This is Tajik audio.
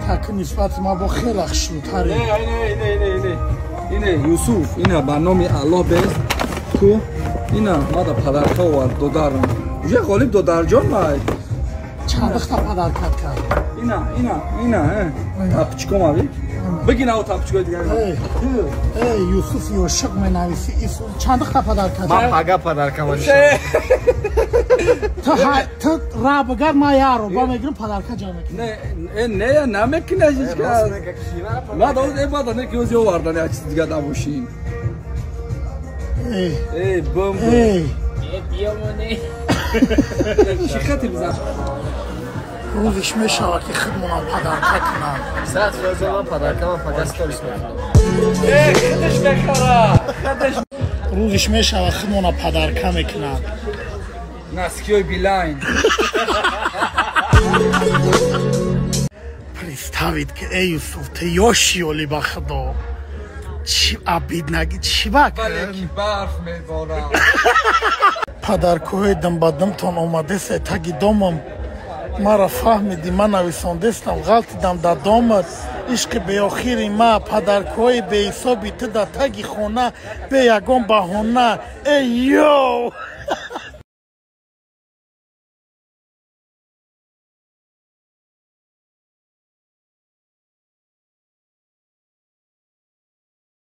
так нисбати ма бо хелах шутари ина Юсуф ина ба номи Аллоҳ бес ку ина мада падарка овард додарам уже ғолиб додарҷон май чандахта падаркат кард ина тапчиком ави бигина о тапчикои дигар эй Юсуф ёшиқ менависи чандахта падаркат ман пага падарка ту рабгар ма яро ба мегирам падарка ҷа мекунам не намекунаш ма дауд эбада не ки ози овардан як чиз дига набошин бом биёмоне чӣ хати бизан рӯзиш мешавад ки худмонам падарка кунам саат розова падарка ва пага сторис мекунам худиш мехора рӯзиш мешавад худмонам падарка мекунам наскиёй билайн представид ки эй Юсуф ты ёши оли ба худо чӣ абиднаги чӣ бакард барф меборам падаркоҳои димбадимтон омадесе таги домам мара фаҳмиди ман нависондестам ғалтидам да домат ишқи беохири ма падаркоҳои беҳисоби ту да таги хона бе ягон баҳона эй ё